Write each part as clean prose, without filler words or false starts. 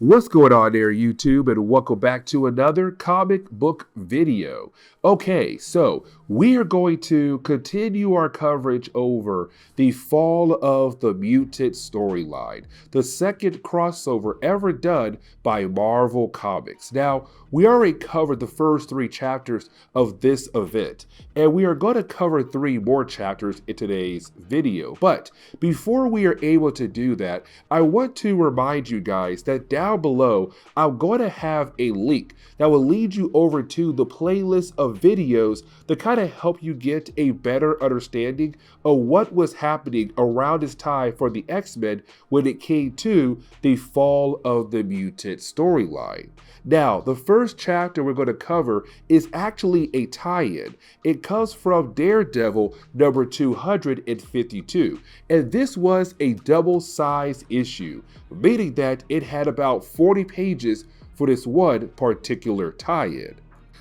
What's going on there, YouTube, and welcome back to another comic book video. Okay, so we are going to continue our coverage over the Fall of the Mutant storyline, the second crossover ever done by Marvel Comics. Now, we already covered the first 3 chapters of this event, and we are going to cover 3 more chapters in today's video. But before we are able to do that, I want to remind you guys that down below, I'm going to have a link that will lead you over to the playlist of videos that kind of help you get a better understanding of what was happening around this time for the X-Men when it came to the Fall of the Mutant storyline. Now, the first chapter we're going to cover is actually a tie-in. It comes from Daredevil number 252, and this was a double-sized issue, meaning that it had about 40 pages for this one particular tie-in.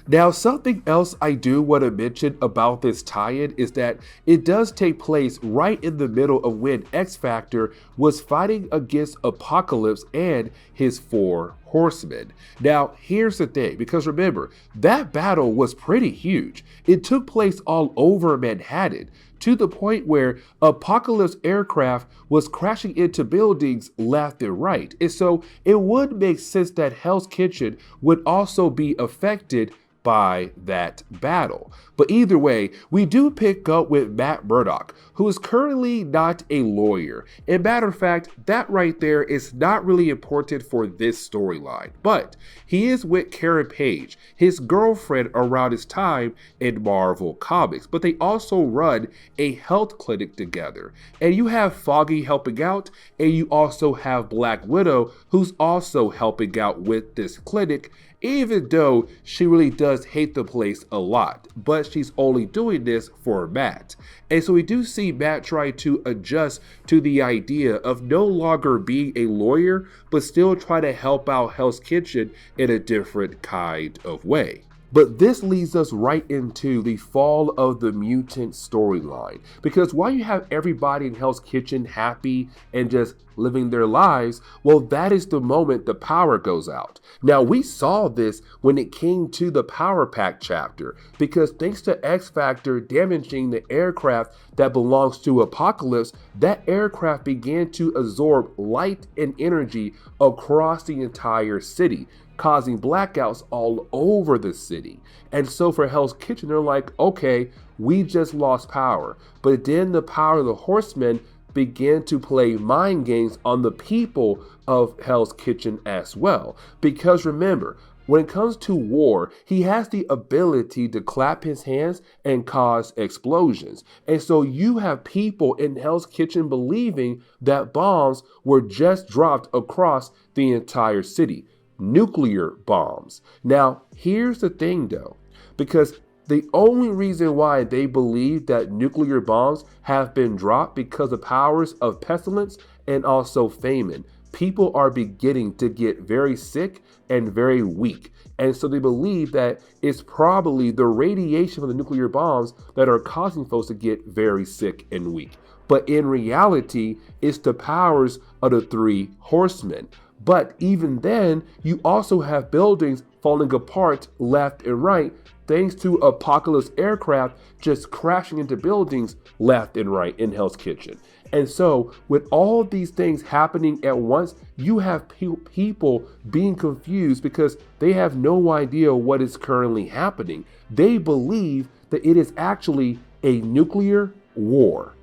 Now, something else I do want to mention about this tie-in is that it does take place right in the middle of when X-Factor was fighting against Apocalypse and his 4 horsemen. Now, here's the thing, because remember, that battle was pretty huge. It took place all over Manhattan, to the point where Apocalypse aircraft was crashing into buildings left and right. And so it would make sense that Hell's Kitchen would also be affected by that battle. But either way, we do pick up with Matt Murdock, who is currently not a lawyer. And matter of fact, that right there is not really important for this storyline. But he is with Karen Page, his girlfriend around his time in Marvel Comics. But they also run a health clinic together. And you have Foggy helping out, and you also have Black Widow, who's also helping out with this clinic, even though she really does hate the place a lot, but she's only doing this for Matt. And so we do see Matt try to adjust to the idea of no longer being a lawyer, but still try to help out Hell's Kitchen in a different kind of way. But this leads us right into the Fall of the Mutant storyline, because while you have everybody in Hell's Kitchen happy and just living their lives, well, that is the moment the power goes out. Now, we saw this when it came to the Power Pack chapter, because thanks to X-Factor damaging the aircraft that belongs to Apocalypse, that aircraft began to absorb light and energy across the entire city, causing blackouts all over the city. And so for Hell's Kitchen, they're like, okay, we just lost power. But then the power of the Horsemen began to play mind games on the people of Hell's Kitchen as well. Because remember, when it comes to war, he has the ability to clap his hands and cause explosions. And so you have people in Hell's Kitchen believing that bombs were just dropped across the entire city. Nuclear bombs. Now, here's the thing though, because the only reason why they believe that nuclear bombs have been dropped because of powers of pestilence and also famine. People are beginning to get very sick and very weak. And so they believe that it's probably the radiation from the nuclear bombs that are causing folks to get very sick and weak. But in reality, it's the powers of the 3 horsemen. But even then, you also have buildings falling apart left and right, thanks to Apocalypse aircraft just crashing into buildings left and right in Hell's Kitchen. And so, with all these things happening at once, you have people being confused because they have no idea what is currently happening. They believe that it is actually a nuclear war.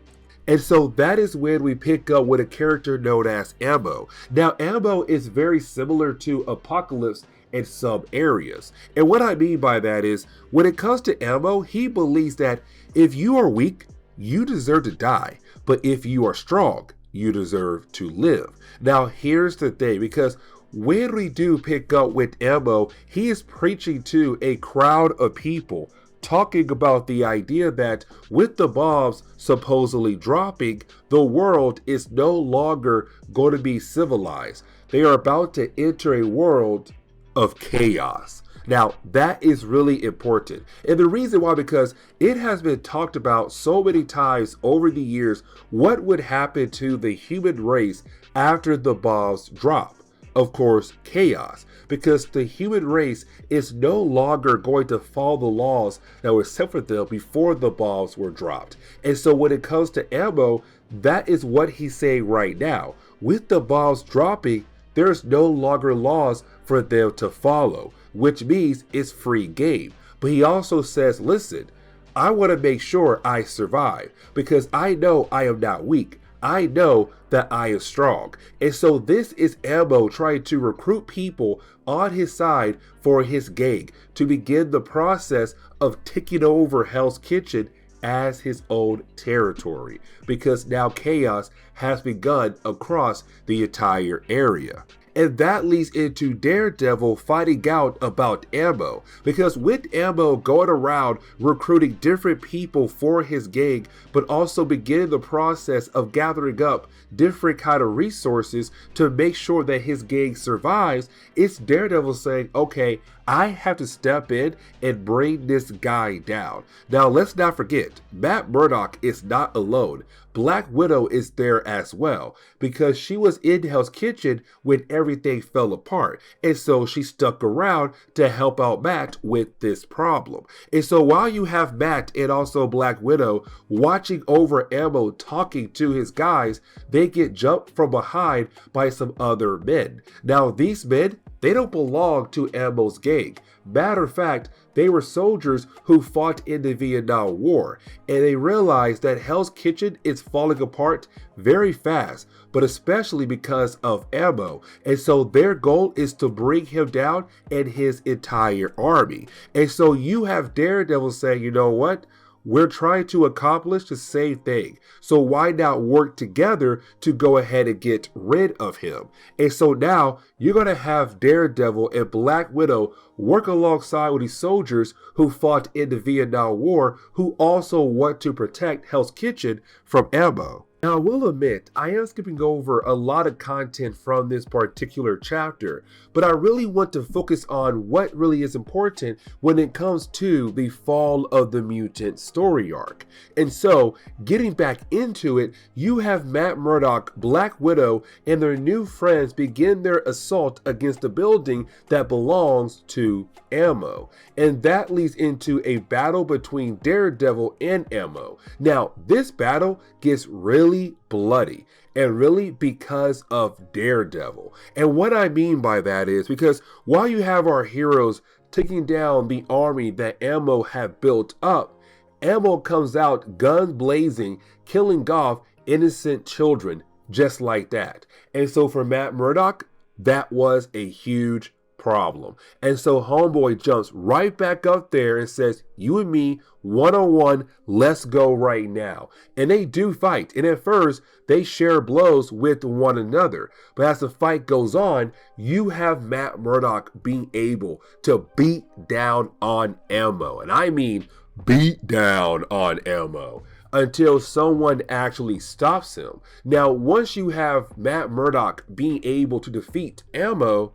And so that is when we pick up with a character known as Ammo. Now, Ammo is very similar to Apocalypse in some areas. And what I mean by that is, when it comes to Ammo, he believes that if you are weak, you deserve to die. But if you are strong, you deserve to live. Now, here's the thing, because when we do pick up with Ammo, he is preaching to a crowd of people, talking about the idea that with the bombs supposedly dropping, the world is no longer going to be civilized. They are about to enter a world of chaos. Now, that is really important. And the reason why, because it has been talked about so many times over the years, what would happen to the human race after the bombs drop. of course, chaos, because the human race is no longer going to follow the laws that were set for them before the bombs were dropped. And so when it comes to ammo, that is what he's saying right now. With the bombs dropping, there's no longer laws for them to follow, which means it's free game. But he also says, listen, I want to make sure I survive because I know I am not weak. I know that I am strong. And so this is Ammo trying to recruit people on his side for his gang to begin the process of taking over Hell's Kitchen as his own territory, because now chaos has begun across the entire area. And that leads into Daredevil finding out about Ammo, because with Ammo going around recruiting different people for his gang, but also beginning the process of gathering up different kind of resources to make sure that his gang survives, it's Daredevil saying, okay, I have to step in and bring this guy down. Now, let's not forget, Matt Murdock is not alone. Black Widow is there as well, because she was in Hell's Kitchen when everything fell apart. And so she stuck around to help out Matt with this problem. And so while you have Matt and also Black Widow watching over Ammo talking to his guys, they get jumped from behind by some other men. Now, these men, they don't belong to Ammo's gang. Matter of fact, they were soldiers who fought in the Vietnam War, and they realized that Hell's Kitchen is falling apart very fast, but especially because of Ammo. And so their goal is to bring him down and his entire army. And so you have Daredevil saying, you know what? We're trying to accomplish the same thing. So why not work together to go ahead and get rid of him? And so now you're going to have Daredevil and Black Widow work alongside with these soldiers who fought in the Vietnam War, who also want to protect Hell's Kitchen from Ammo. Now, I will admit, I am skipping over a lot of content from this particular chapter, but I really want to focus on what really is important when it comes to the Fall of the Mutant story arc. And so, getting back into it, you have Matt Murdock, Black Widow, and their new friends begin their assault against a building that belongs to Ammo. And that leads into a battle between Daredevil and Ammo. Now, this battle gets really bloody, and really because of Daredevil. And what I mean by that is because while you have our heroes taking down the army that Ammo had built up, Ammo comes out guns blazing, killing off innocent children just like that. And so for Matt Murdock, that was a huge problem. And so Homeboy jumps right back up there and says, you and me, one-on-one, let's go right now. And they do fight. And at first, they share blows with one another. But as the fight goes on, you have Matt Murdock being able to beat down on Ammo. And I mean beat down on Ammo, until someone actually stops him. Now, once you have Matt Murdock being able to defeat Ammo,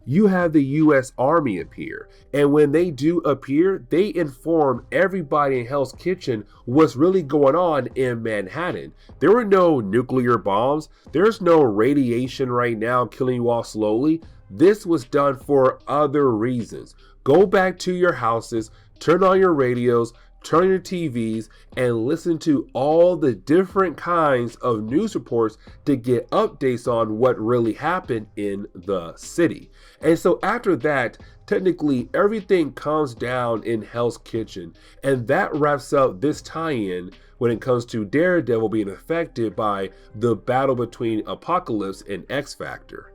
you have the U.S. Army appear. And when they do appear, they inform everybody in Hell's Kitchen what's really going on in Manhattan. There were no nuclear bombs. There's no radiation right now killing you all slowly. This was done for other reasons. Go back to your houses, turn on your radios, turn on your TVs, and listen to all the different kinds of news reports to get updates on what really happened in the city. And so after that, technically everything calms down in Hell's Kitchen, and that wraps up this tie-in when it comes to Daredevil being affected by the battle between Apocalypse and X-Factor.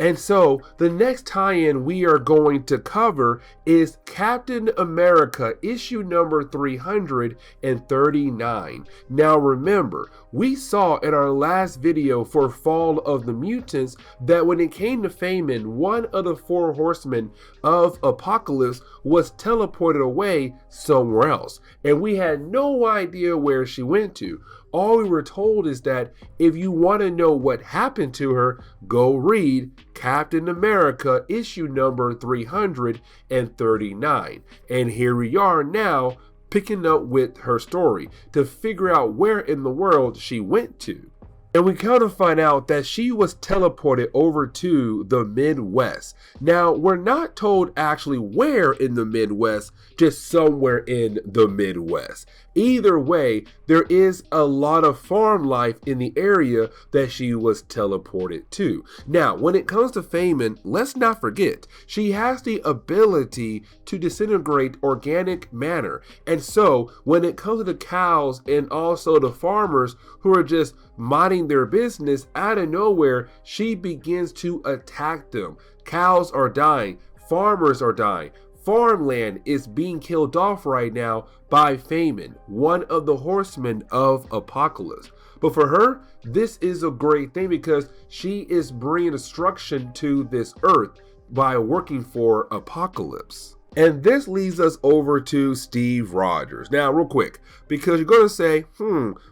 And so the next tie-in we are going to cover is Captain America issue number 339. Now remember, we saw in our last video for Fall of the Mutants that when it came to Feynman, one of the four horsemen of Apocalypse was teleported away somewhere else. And we had no idea where she went to. All we were told is that if you want to know what happened to her, go read Captain America issue number 339. And here we are now picking up with her story to figure out where in the world she went to. And we kind of find out that she was teleported over to the Midwest. Now, we're not told actually where in the Midwest, just somewhere in the Midwest. Either way, there is a lot of farm life in the area that she was teleported to. Now, when it comes to Feynman, let's not forget, she has the ability to disintegrate organic matter. And so, when it comes to the cows and also the farmers who are just minding their business, out of nowhere, she begins to attack them. Cows are dying, farmers are dying. Farmland is being killed off right now by Feynman, one of the horsemen of Apocalypse. But for her, this is a great thing because she is bringing destruction to this earth by working for Apocalypse. And this leads us over to Steve Rogers. Now, real quick, because you're going to say,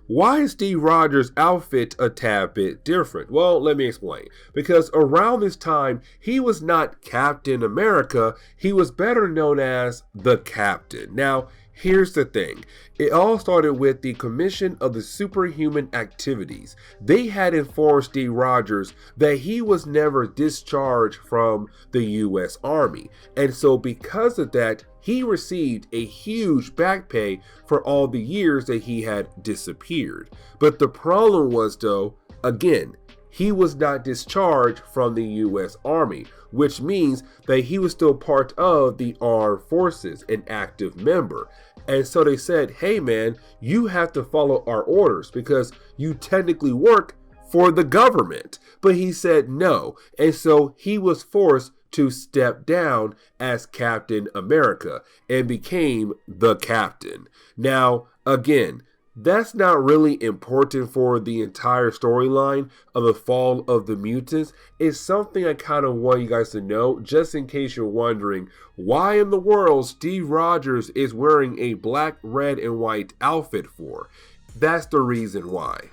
why is Steve Rogers' outfit a tad bit different? Well, let me explain. Because around this time, he was not Captain America. He was better known as the Captain. Now, here's the thing. It all started with the Commission of the Superhuman Activities. They had informed Steve Rogers that he was never discharged from the U.S. Army. And so because of that, he received a huge back pay for all the years that he had disappeared. But the problem was, though, again, he was not discharged from the U.S. Army, which means that he was still part of the armed forces, an active member. And so they said, hey man, you have to follow our orders because you technically work for the government. But he said no. And so he was forced to step down as Captain America and became the Captain. Now, again, that's not really important for the entire storyline of the fall of the mutants. It's something I kind of want you guys to know, just in case you're wondering why in the world Steve Rogers is wearing a black, red, and white outfit for. That's the reason why.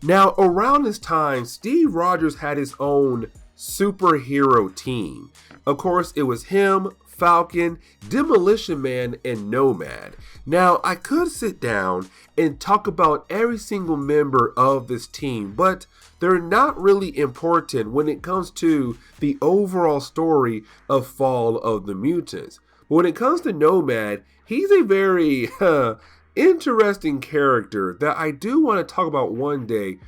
Now, around this time, Steve Rogers had his own superhero team. Of course, it was him, Falcon, Demolition Man, and Nomad. Now, I could sit down and talk about every single member of this team, but they're not really important when it comes to the overall story of Fall of the Mutants. But when it comes to Nomad, he's a very interesting character that I do want to talk about one day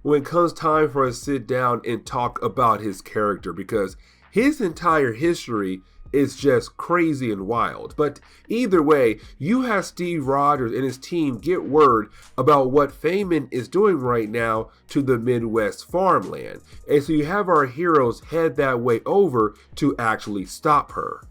when it comes time for us to sit down and talk about his character, because his entire history is just crazy and wild. But either way, you have Steve Rogers and his team get word about what Feynman is doing right now to the Midwest farmland. And so you have our heroes head that way over to actually stop her.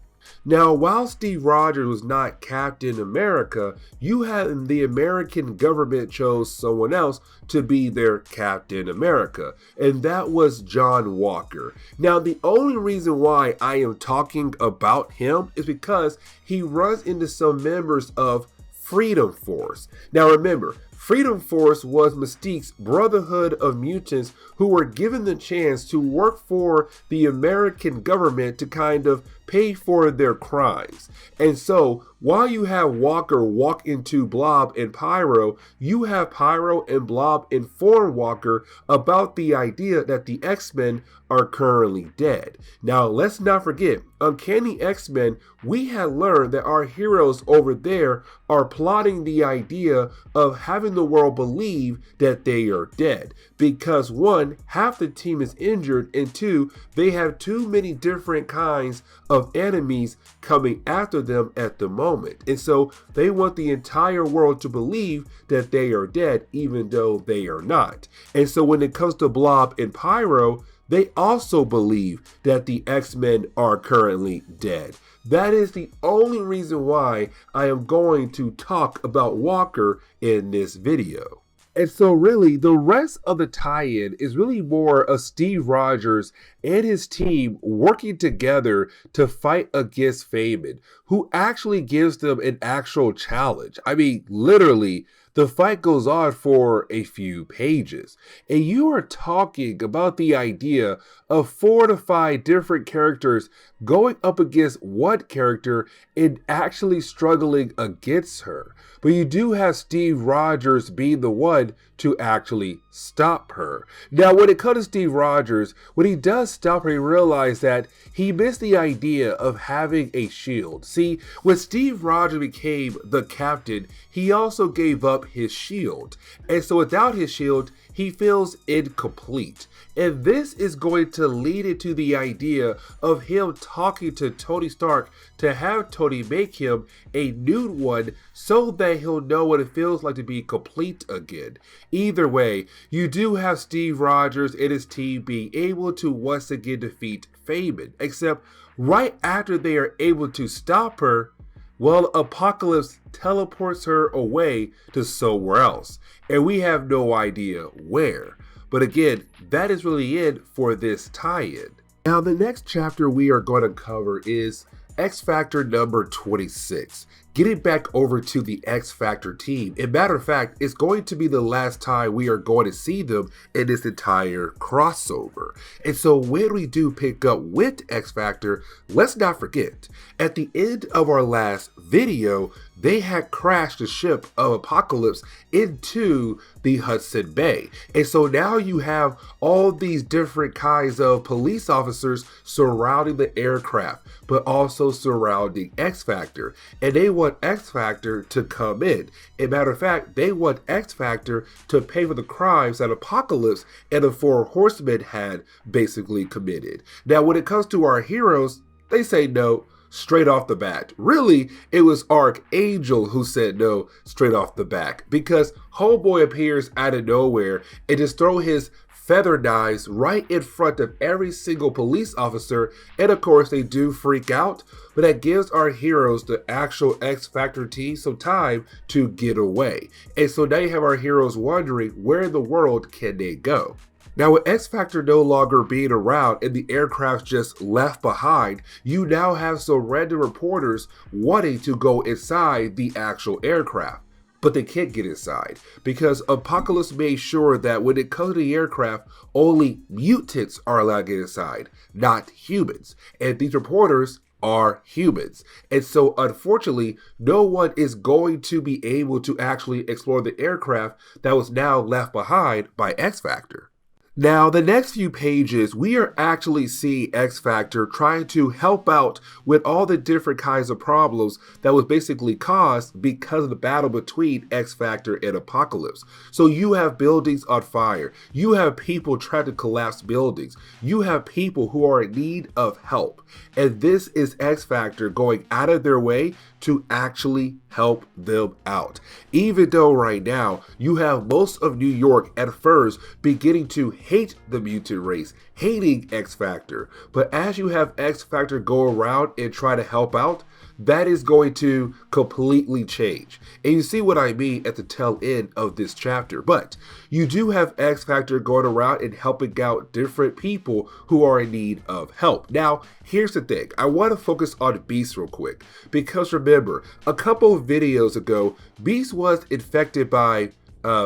Now, while Steve Rogers was not Captain America, you had the American government chose someone else to be their Captain America, and that was John Walker. Now, the only reason why I am talking about him is because he runs into some members of Freedom Force. Now, remember, Freedom Force was Mystique's Brotherhood of Mutants who were given the chance to work for the American government to kind of pay for their crimes. And so while you have Walker walk into Blob and Pyro, you have Pyro and Blob inform Walker about the idea that the X-Men are currently dead. Now, let's not forget, Uncanny X-Men, we had learned that our heroes over there are plotting the idea of having the world believe that they are dead. Because one, half the team is injured, and two, they have too many different kinds of enemies coming after them at the moment. And so they want the entire world to believe that they are dead, even though they are not. And so when it comes to Blob and Pyro, they also believe that the X-Men are currently dead. That is the only reason why I am going to talk about Walker in this video. And so really, the rest of the tie-in is really more of Steve Rogers and his team working together to fight against Feynman, who actually gives them an actual challenge. I mean, literally, the fight goes on for a few pages. And you are talking about the idea of 4 to 5 different characters going up against one character and actually struggling against her. But you do have Steve Rogers being the one to actually stop her. Now, when it comes to Steve Rogers, when he does stop her, he realized that he missed the idea of having a shield. See, when Steve Rogers became the captain, he also gave up his shield. And so without his shield, he feels incomplete. And this is going to lead into the idea of him talking to Tony Stark to have Tony make him a new one so that he'll know what it feels like to be complete again. Either way, you do have Steve Rogers and his team being able to once again defeat Feynman, except right after they are able to stop her, well, Apocalypse teleports her away to somewhere else, and we have no idea where. But again, that is really it for this tie-in. Now, the next chapter we are going to cover is X Factor number 26. Getting back over to the X Factor team. As a matter of fact, it's going to be the last time we are going to see them in this entire crossover. And so when we do pick up with X Factor, let's not forget, at the end of our last video, they had crashed the ship of Apocalypse into the Hudson Bay. And so now you have all these different kinds of police officers surrounding the aircraft, but also surrounding X Factor. And they want X Factor to come in. As a matter of fact, they want X Factor to pay for the crimes that Apocalypse and the Four Horsemen had basically committed. Now, when it comes to our heroes, they say no straight off the bat. Really, it was Archangel who said no straight off the bat, because Homeboy appears out of nowhere and just throw his feather knives right in front of every single police officer, and of course they do freak out, but that gives our heroes, the actual X Factor team, some time to get away. And so now you have our heroes wondering where in the world can they go. Now, with X Factor no longer being around and the aircraft just left behind, you now have some random reporters wanting to go inside the actual aircraft. But they can't get inside because Apocalypse made sure that when it comes to the aircraft, only mutants are allowed to get inside, not humans. And these reporters are humans. And so unfortunately, no one is going to be able to actually explore the aircraft that was now left behind by X Factor. Now, the next few pages, we are actually seeing X Factor trying to help out with all the different kinds of problems that was basically caused because of the battle between X Factor and Apocalypse. So you have buildings on fire. You have people trying to collapse buildings. You have people who are in need of help. And this is X Factor going out of their way to actually help them out. Even though right now you have most of New York at first beginning to hate the mutant race, hating X Factor. But as you have X Factor go around and try to help out, that is going to completely change. And you see what I mean at the tail end of this chapter. But you do have X Factor going around and helping out different people who are in need of help. Now, here's the thing. I want to focus on Beast real quick, because remember, a couple of videos ago, Beast was infected by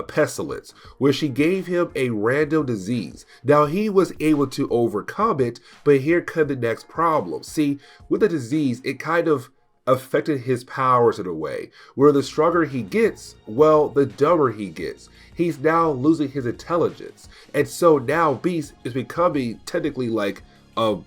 pestilence, where she gave him a random disease. Now, he was able to overcome it, but here comes the next problem. See, with the disease, it kind of affected his powers in a way, where the stronger he gets, well, the dumber he gets. He's now losing his intelligence. And so now Beast is becoming technically like a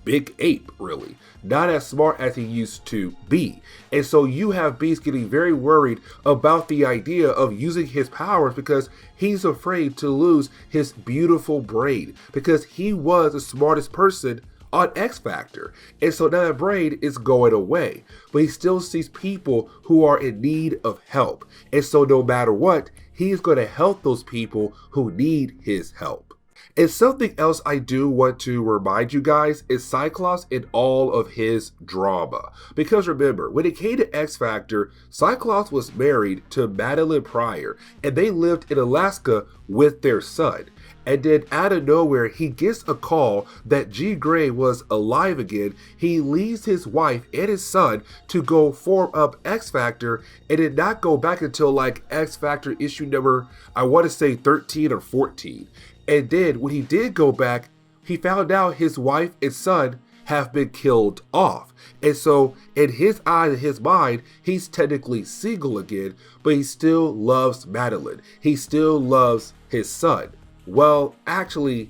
big ape, really. Not as smart as he used to be. And so you have Beast getting very worried about the idea of using his powers because he's afraid to lose his beautiful brain, because he was the smartest person on X Factor. And so now that brain is going away, but he still sees people who are in need of help. And so no matter what, he's going to help those people who need his help. And something else I do want to remind you guys is Cyclops and all of his drama. Because remember, when it came to X Factor, Cyclops was married to Madeline Pryor, and they lived in Alaska with their son. And then out of nowhere, he gets a call that Jean Grey was alive again. He leaves his wife and his son to go form up X Factor, and did not go back until like X Factor issue number, I want to say 13 or 14. And then when he did go back, he found out his wife and son have been killed off. And so in his eyes, in his mind, he's technically single again, but he still loves Madeline. He still loves his son. Well, actually,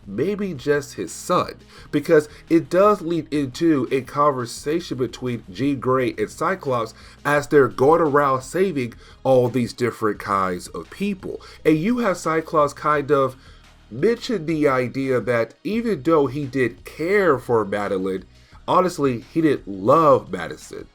maybe just his son, because it does lead into a conversation between Jean Grey and Cyclops as they're going around saving all these different kinds of people. And you have Cyclops kind of mention the idea that even though he did care for Madeline, honestly, he didn't love Madeline.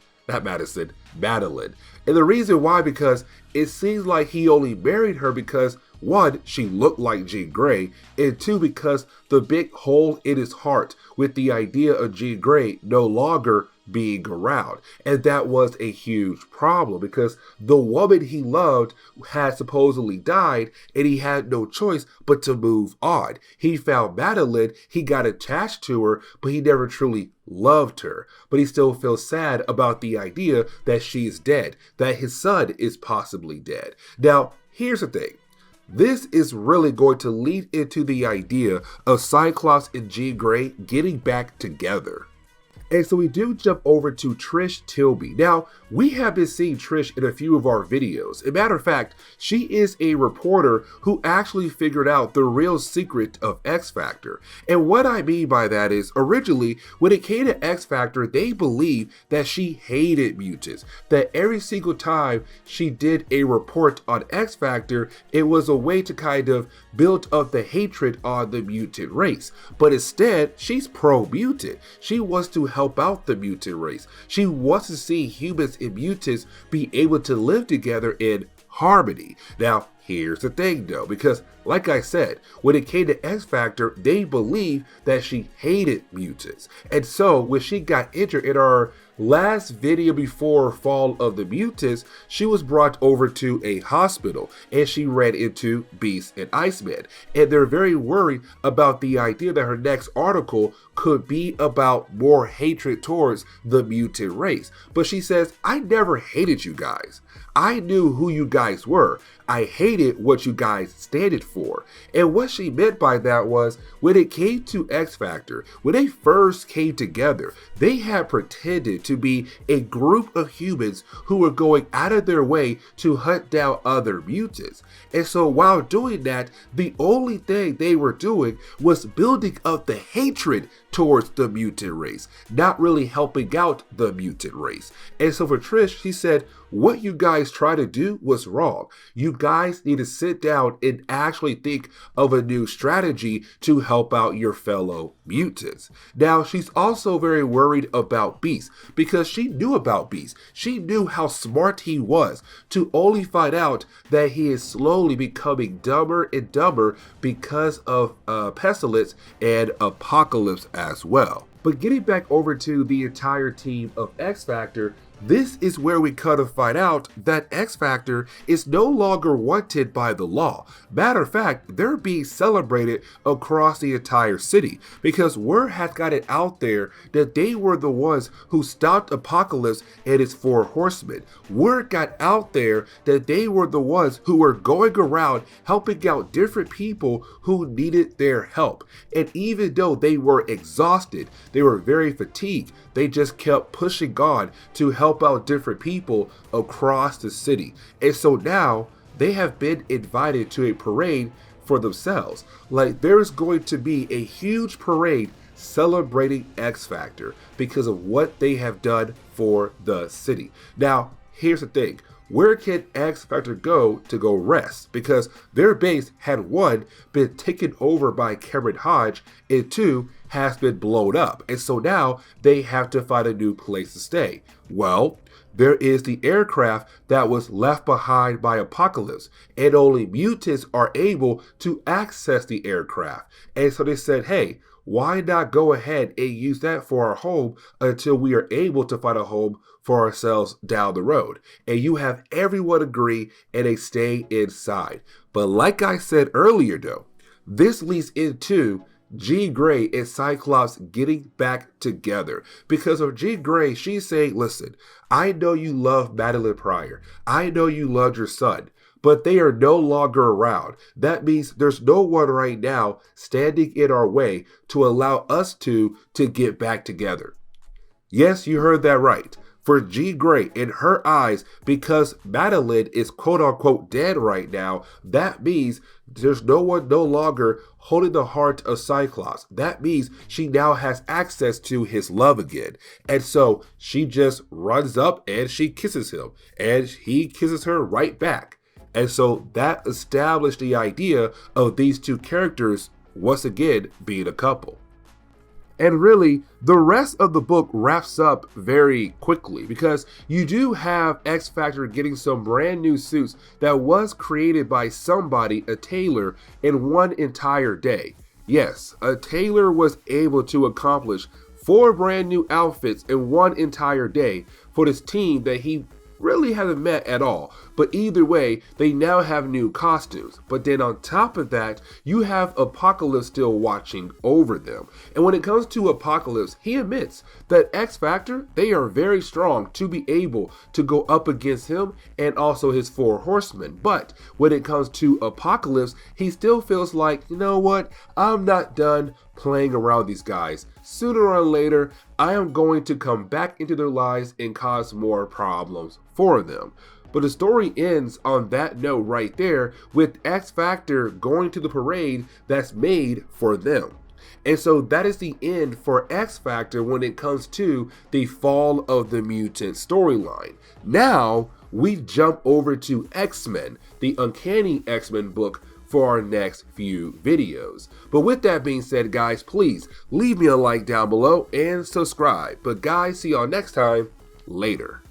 And the reason why, because it seems like he only married her because, one, she looked like Jean Grey, and two, because the big hole in his heart with the idea of Jean Grey no longer being around. And that was a huge problem because the woman he loved had supposedly died and he had no choice but to move on. He found Madeline, he got attached to her, but he never truly loved her. But he still feels sad about the idea that she is dead, that his son is possibly dead. Now, here's the thing. This is really going to lead into the idea of Cyclops and Jean Grey getting back together. And so we do jump over to Trish Tilby. Now, we have been seeing Trish in a few of our videos. As a matter of fact, she is a reporter who actually figured out the real secret of X Factor. And what I mean by that is, originally, when it came to X Factor, they believed that she hated mutants. That every single time she did a report on X Factor, it was a way to kind of build up the hatred on the mutant race. But instead, she's pro-mutant. She wants to help out the mutant race. She wants to see humans and mutants be able to live together in harmony. Now, here's the thing though, because like I said, when it came to X Factor, they believed that she hated mutants. And so when she got injured in our last video before Fall of the Mutants, she was brought over to a hospital and she ran into Beast and Iceman. And they're very worried about the idea that her next article could be about more hatred towards the mutant race. But she says, I never hated you guys. I knew who you guys were. I hated what you guys standed for. And what she meant by that was, when it came to X Factor, when they first came together, they had pretended to be a group of humans who were going out of their way to hunt down other mutants. And so while doing that, the only thing they were doing was building up the hatred towards the mutant race, not really helping out the mutant race. And so for Trish, she said, what you guys try to do was wrong. You guys need to sit down and actually think of a new strategy to help out your fellow mutants. Now, she's also very worried about Beast because she knew about Beast. She knew how smart he was, to only find out that he is slowly becoming dumber and dumber because of Pestilence and Apocalypse as well. But getting back over to the entire team of X Factor, this is where we kind of find out that X Factor is no longer wanted by the law. Matter of fact, they're being celebrated across the entire city because word has got it out there that they were the ones who stopped Apocalypse and his 4 horsemen. Word got out there that they were the ones who were going around helping out different people who needed their help. And even though they were exhausted, they were very fatigued, they just kept pushing on to help out different people across the city. And so now they have been invited to a parade for themselves. Like, there's going to be a huge parade celebrating X Factor because of what they have done for the city. Now, here's the thing. Where can X Factor go to go rest? Because their base had, 1, been taken over by Cameron Hodge, and 2, has been blown up. And so now they have to find a new place to stay. Well, there is the aircraft that was left behind by Apocalypse, and only mutants are able to access the aircraft. And so they said, hey, why not go ahead and use that for our home until we are able to find a home for ourselves down the road? And you have everyone agree and they stay inside. But like I said earlier though, this leads into Jean Grey and Cyclops getting back together. Because of Jean Grey, she's saying, listen, I know you love Madeline Pryor. I know you loved your son. but they are no longer around. That means there's no one right now standing in our way to allow us to get back together. Yes, you heard that right. For Jean Grey, in her eyes, because Madeline is quote unquote dead right now, that means there's no one no longer holding the heart of Cyclops. That means she now has access to his love again. And so she just runs up and she kisses him, and he kisses her right back. And so that established the idea of these two characters once again being a couple. And really, the rest of the book wraps up very quickly because you do have X-Factor getting some brand new suits that was created by somebody, a tailor, in one entire day. Yes, a tailor was able to accomplish 4 brand new outfits in one entire day for this team that he really haven't met at all. But either way, they now have new costumes. But then on top of that, you have Apocalypse still watching over them. And when it comes to Apocalypse, he admits that X-Factor, they are very strong to be able to go up against him and also his 4 horsemen. But when it comes to Apocalypse, he still feels like, you know what, I'm not done playing around these guys. Sooner or later, I am going to come back into their lives and cause more problems for them. But the story ends on that note right there, with X-Factor going to the parade that's made for them. And so that is the end for X-Factor when it comes to the Fall of the Mutant storyline. Now we jump over to X-Men, the Uncanny X-Men book, for our next few videos. But with that being said, guys, please leave me a like down below and subscribe. But guys, see y'all next time. Later.